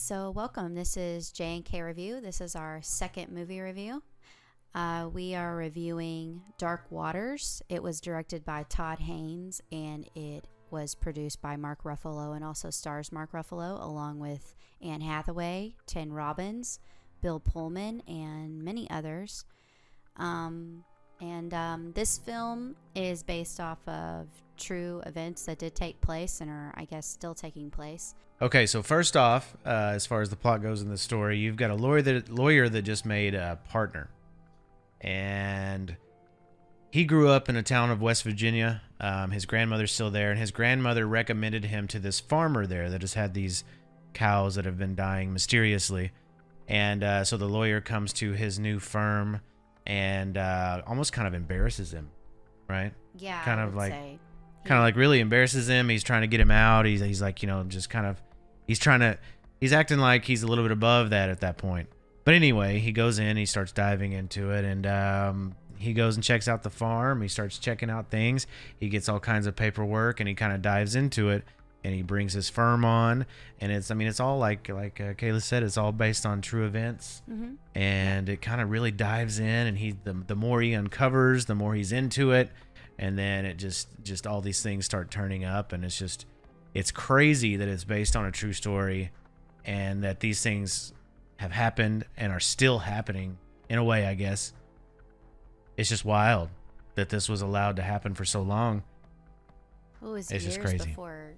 So, welcome. This is J&K Review. This is our second movie review. We are reviewing Dark Waters. It was directed by Todd Haynes and it was produced by Mark Ruffalo and also stars Mark Ruffalo along with Anne Hathaway, Tim Robbins, Bill Pullman, and many others. This film is based off of true events that did take place and are, I guess, still taking place. Okay, so first off, as far as the plot goes in the story, you've got a lawyer that just made a partner. And he grew up in a town of West Virginia. His grandmother's still there, and his grandmother recommended him to this farmer there that has had these cows that have been dying mysteriously. And so the lawyer comes to his new firm and almost kind of embarrasses him, right? Yeah, kind I of would like say. kind of like really embarrasses him. He's trying to get him out. He's like, just kind of, he's acting like he's a little bit above that at that point. But anyway, he goes in, he starts diving into it, and he goes and checks out the farm. He starts checking out things. He gets all kinds of paperwork, and he kind of dives into it, and he brings his firm on. And it's all like Kayla said, it's all based on true events. Mm-hmm. And it kind of really dives in, and the more he uncovers, the more he's into it. And then it just all these things start turning up, and it's crazy that it's based on a true story and that these things have happened and are still happening in a way, I guess. It's just wild that this was allowed to happen for so long. It was It's years just crazy. before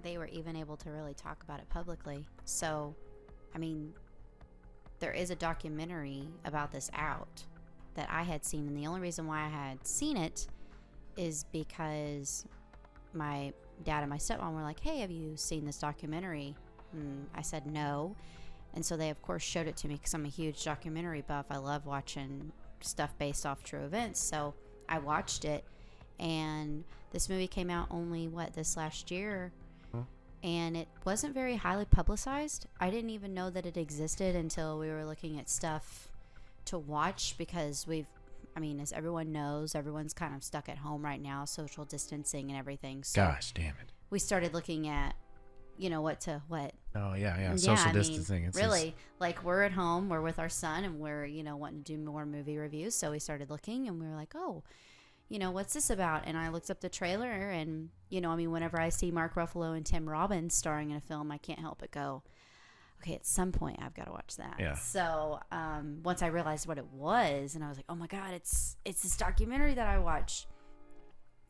they were even able to really talk about it publicly. So, I mean, there is a documentary about this out that I had seen, and the only reason why I had seen it is because my dad and my stepmom were like, hey, have you seen this documentary? And I said no. And so they, of course, showed it to me because I'm a huge documentary buff. I love watching stuff based off true events. So I watched it, and this movie came out only, this last year? And it wasn't very highly publicized. I didn't even know that it existed until we were looking at stuff to watch because as everyone knows, everyone's kind of stuck at home right now, social distancing and everything. So Gosh, damn it. we started looking at, what. Oh, yeah. Social distancing. It's really, like we're at home, we're with our son, and we're, wanting to do more movie reviews. So we started looking, and we were like, oh, what's this about? And I looked up the trailer, and, whenever I see Mark Ruffalo and Tim Robbins starring in a film, I can't help but go, okay, at some point I've got to watch that. Yeah. So once I realized what it was, and I was like, oh my God, it's this documentary that I watched.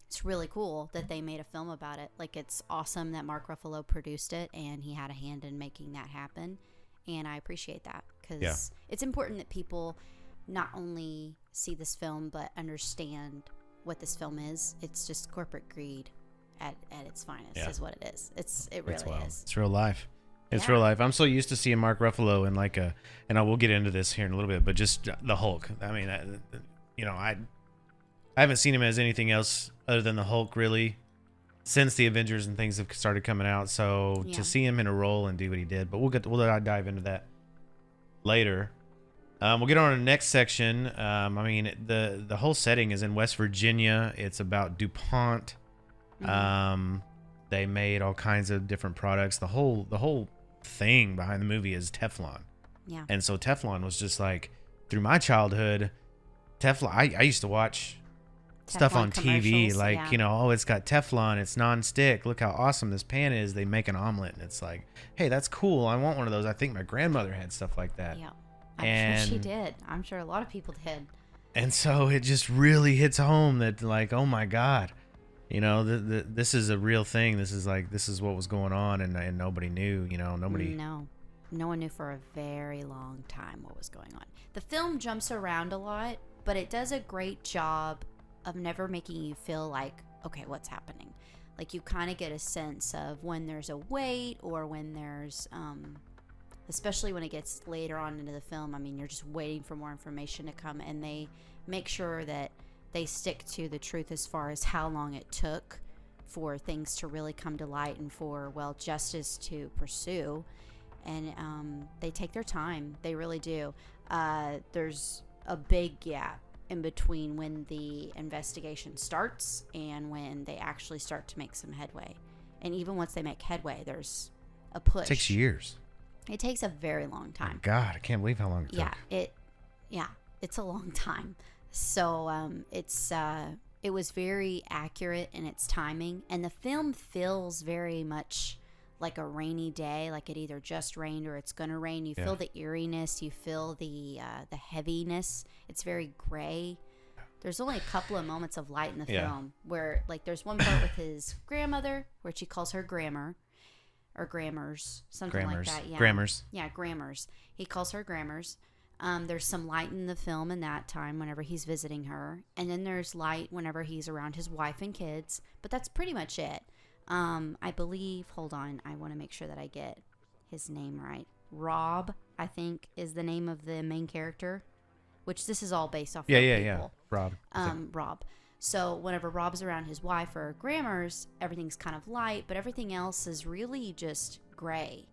It's really cool that they made a film about it. Like, it's awesome that Mark Ruffalo produced it and he had a hand in making that happen. And I appreciate that because it's important that people not only see this film but understand what this film is. It's just corporate greed at its finest is what it is. It really is. It's real life. It's real life. I'm so used to seeing Mark Ruffalo in and I will get into this here in a little bit, but just the Hulk. I mean, I haven't seen him as anything else other than the Hulk really since the Avengers and things have started coming out. So to see him in a role and do what he did, but we'll dive into that later. We'll get on to the next section. The whole setting is in West Virginia. It's about DuPont. Mm-hmm. They made all kinds of different products. The whole thing behind the movie is Teflon. Yeah. And so Teflon was just like, through my childhood, Teflon, I used to watch stuff on TV like, it's got Teflon, it's non-stick. Look how awesome this pan is. They make an omelet and it's like, hey, that's cool. I want one of those. I think my grandmother had stuff like that. Yeah. I'm sure she did. I'm sure a lot of people did. And so it just really hits home that like, oh my God, this is a real thing. This is what was going on, and nobody knew. No one knew for a very long time what was going on. The film jumps around a lot, but it does a great job of never making you feel like, okay, what's happening? Like, you kind of get a sense of when there's a wait or when there's, especially when it gets later on into the film, you're just waiting for more information to come, and they make sure that they stick to the truth as far as how long it took for things to really come to light and for, justice to pursue. And they take their time. They really do. There's a big gap in between when the investigation starts and when they actually start to make some headway. And even once they make headway, there's a push. It takes years. It takes a very long Oh, time. God, I can't believe how long it took. It's a long time. So it was very accurate in its timing, and the film feels very much like a rainy day, like it either just rained or it's gonna rain. You feel the eeriness, you feel the heaviness. It's very gray. There's only a couple of moments of light in the film where, like, there's one part with his grandmother where she calls her Grammar or Grammars, something like that. Yeah, Grammars. Yeah, Grammars. He calls her Grammars. There's some light in the film in that time whenever he's visiting her, and then there's light whenever he's around his wife and kids. But that's pretty much it. I believe. Hold on, I want to make sure that I get his name right. Rob, I think, is the name of the main character. Which this is all based off of people. Rob. Rob. So whenever Rob's around his wife or Grammars, everything's kind of light, but everything else is really just gray.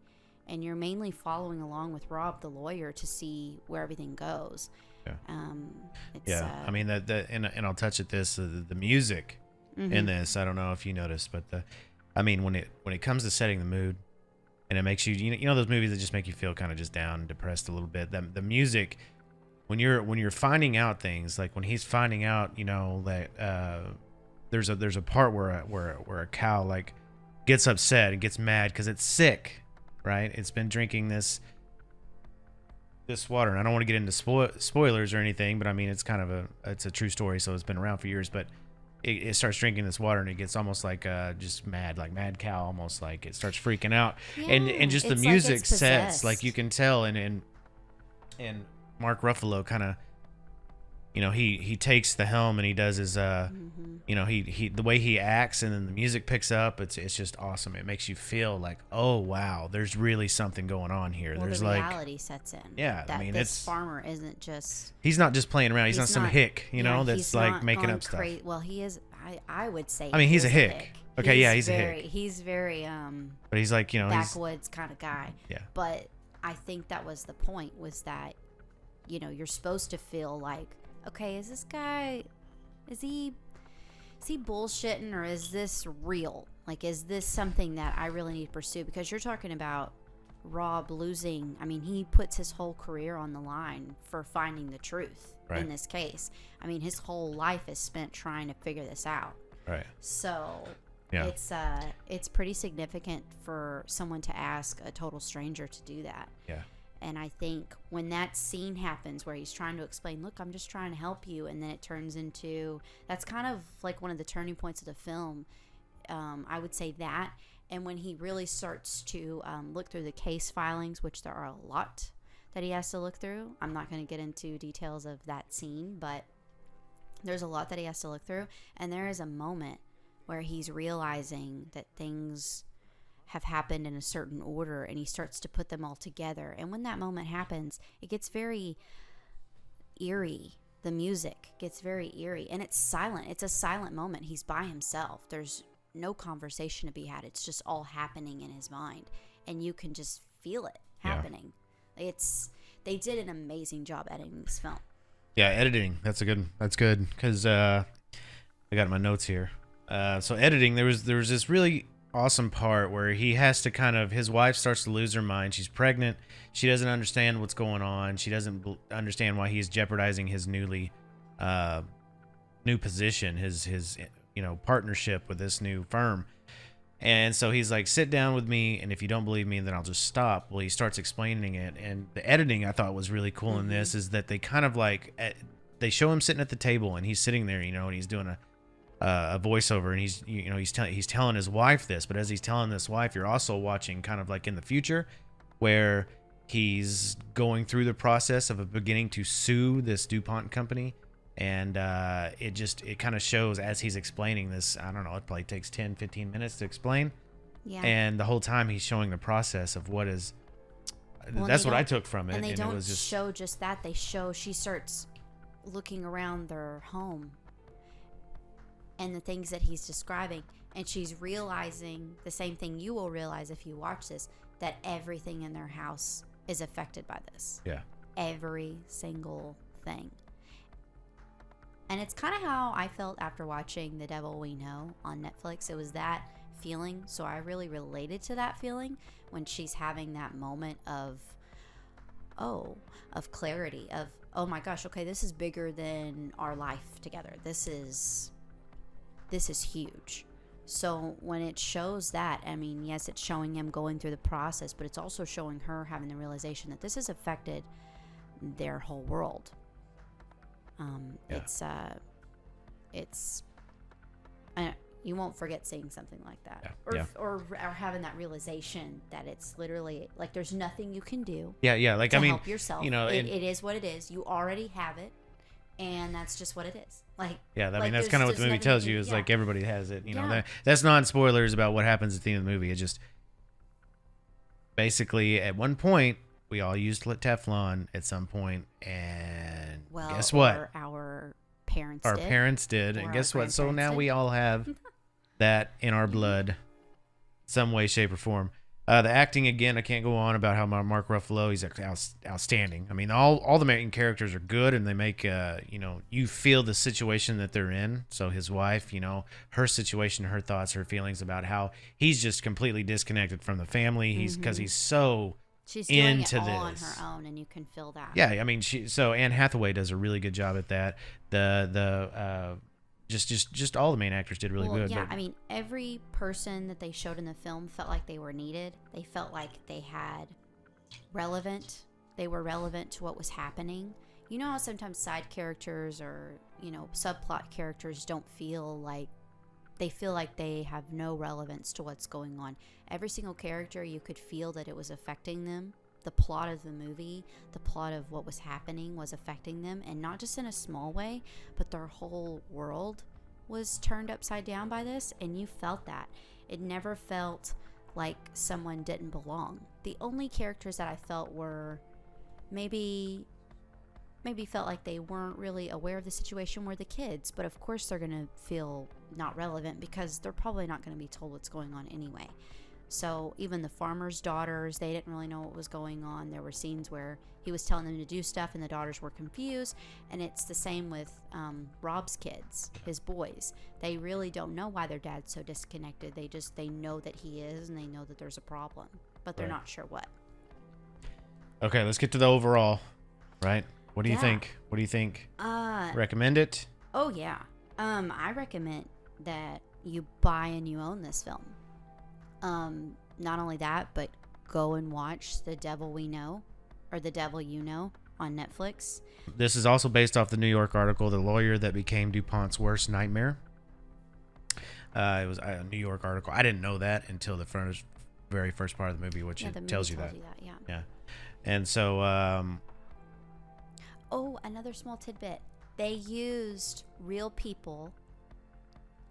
And you're mainly following along with Rob, the lawyer, to see where everything goes. Yeah. I mean, and I'll touch at this, the music in this, I don't know if you noticed, but when it comes to setting the mood, and it makes you know those movies that just make you feel kind of just down and depressed a little bit, the music, when you're finding out things, like when he's finding out, that there's a part where a cow like gets upset and gets mad because it's sick, right? It's been drinking this water, and I don't want to get into spoilers or anything, but I mean it's kind of it's a true story, so it's been around for years. But it starts drinking this water, and it gets almost like just mad, like mad cow, almost like it starts freaking out, and just the music like sets, like you can tell, and Mark Ruffalo kind of, he takes the helm and he does his, he the way he acts, and then the music picks up. It's just awesome. It makes you feel like, oh wow, there's really something going on here. Well, there's the like reality sets in. Yeah, that I mean, this farmer isn't just. He's not just playing around. He's not some hick, that's like making up stuff. Well, he is. I would say. I mean, he's a hick. Okay, he's a hick. He's very But he's like, backwoods kind of guy. Yeah. But I think that was the point, was that, you're supposed to feel like, okay, is this guy, is he bullshitting, or is this real? Like, is this something that I really need to pursue? Because you're talking about Rob losing. I mean, he puts his whole career on the line for finding the truth in this case. I mean, his whole life is spent trying to figure this out. Right. So yeah, it's pretty significant for someone to ask a total stranger to do that. Yeah. And I think when that scene happens where he's trying to explain, look, I'm just trying to help you, and then it turns into, that's kind of like one of the turning points of the film. I would say that. And when he really starts to look through the case filings, which there are a lot that he has to look through. I'm not going to get into details of that scene, but there's a lot that he has to look through. And there is a moment where he's realizing that things have happened in a certain order, and he starts to put them all together. And when that moment happens, it gets very eerie. The music gets very eerie, and it's silent. It's a silent moment. He's by himself. There's no conversation to be had. It's just all happening in his mind, and you can just feel it happening. They did an amazing job editing this film. Yeah, editing. That's good because I got my notes here. So editing, there was this really awesome part where he has to his wife starts to lose her mind. She's pregnant. She doesn't understand what's going on. She doesn't understand why he's jeopardizing his new position, his partnership with this new firm. And so he's like, sit down with me, and if you don't believe me, then I'll just stop. Well, he starts explaining it, and the editing I thought was really cool in this is that they kind of they show him sitting at the table, and he's sitting there, and he's doing a voiceover, and he's telling his wife this, but as he's telling this wife, you're also watching kind of like in the future where he's going through the process of beginning to sue this DuPont company. And it kind of shows as he's explaining this. I don't know, it probably takes 10-15 minutes to explain. Yeah. And the whole time he's showing the process of what is. Well, that's what I took from it. And they don't it was just, show just that. They show she starts looking around their home and the things that he's describing. And she's realizing the same thing you will realize if you watch this, that everything in their house is affected by this. Yeah. Every single thing. And it's kind of how I felt after watching The Devil We Know on Netflix. It was that feeling. So I really related to that feeling when she's having that moment of clarity, of, oh my gosh, okay, this is bigger than our life together. This is huge. So when it shows that, I mean, yes, it's showing him going through the process, but it's also showing her having the realization that this has affected their whole world. You won't forget seeing something like that, or having that realization that it's literally like there's nothing you can do. Like to I mean, help yourself. You know, it is what it is. You already have it, and that's just what it is. Like I mean, that's kind of what the movie tells you is like everybody has it. You know, that's non-spoilers about what happens at the end of the movie. It just basically at one point we all used Teflon at some point, and guess what? Our parents did, and guess what? So now we all have that in our blood, some way, shape, or form. The acting, again, I can't go on about how Mark Ruffalo, he's outstanding. I mean, all the main characters are good, and they make you feel the situation that they're in. So his wife, her situation, her thoughts, her feelings about how he's just completely disconnected from the family. Because he's so she's doing into it all this on her own, and you can feel that. Yeah, I mean, Anne Hathaway does a really good job at that. Just all the main actors did really good. Yeah, I mean, every person that they showed in the film felt like they were needed. They felt like they were relevant to what was happening. You know how sometimes side characters or, subplot characters don't feel like they have no relevance to what's going on. Every single character, you could feel that it was affecting them. The plot of the movie, the plot of what was happening was affecting them, and not just in a small way, but their whole world was turned upside down by this, and you felt that. It never felt like someone didn't belong. The only characters that I felt were maybe felt like they weren't really aware of the situation were the kids, but of course they're going to feel not relevant because they're probably not going to be told what's going on anyway. So even the farmers' daughters, they didn't really know what was going on. There were scenes where he was telling them to do stuff and the daughters were confused. And it's the same with Rob's kids, his boys. They really don't know why their dad's so disconnected. They know that he is, and they know that there's a problem, but they're not sure what. Okay, let's get to the overall, right? What do you think? What do you think? Recommend it? Oh, yeah. I recommend that you buy and you own this film. Not only that, but go and watch The Devil We Know, or The Devil You Know, on Netflix. This is also based off the New York article, The Lawyer That Became DuPont's Worst Nightmare. It was a New York article. I didn't know that until the very first part of the movie, which it tells you that. Yeah. And so... another small tidbit. They used real people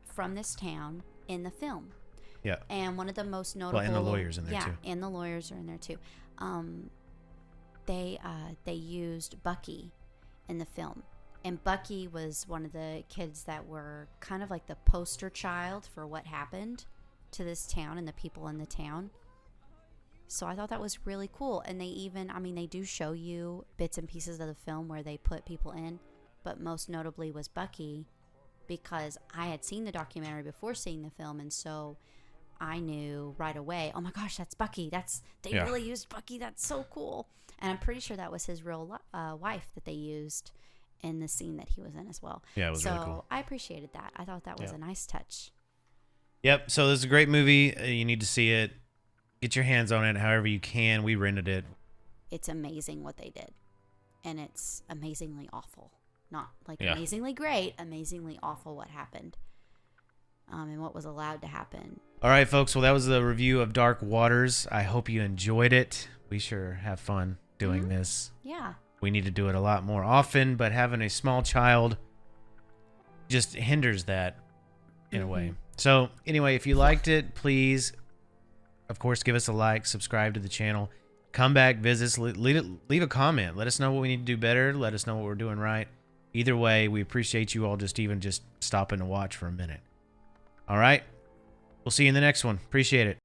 from this town in the film. Yeah. And one of the most notable... Well, and the lawyers in there, too. Yeah, and the lawyers are in there, too. They used Bucky in the film. And Bucky was one of the kids that were kind of like the poster child for what happened to this town and the people in the town. So I thought that was really cool. And they do show you bits and pieces of the film where they put people in. But most notably was Bucky, because I had seen the documentary before seeing the film. And so... I knew right away, oh my gosh, that's Bucky. They really used Bucky. That's so cool. And I'm pretty sure that was his real wife that they used in the scene that he was in as well. Yeah, it was really cool. So I appreciated that. I thought that was a nice touch. Yep. So this is a great movie. You need to see it. Get your hands on it however you can. We rented it. It's amazing what they did. And it's amazingly awful. Not like amazingly great, amazingly awful what happened. And what was allowed to happen. All right, folks. Well, that was the review of Dark Waters. I hope you enjoyed it. We sure have fun doing this. Yeah. We need to do it a lot more often, but having a small child just hinders that in a way. So, anyway, if you liked it, please, of course, give us a like, subscribe to the channel, come back, visit us, leave a comment. Let us know what we need to do better. Let us know what we're doing right. Either way, we appreciate you all just stopping to watch for a minute. All right. We'll see you in the next one. Appreciate it.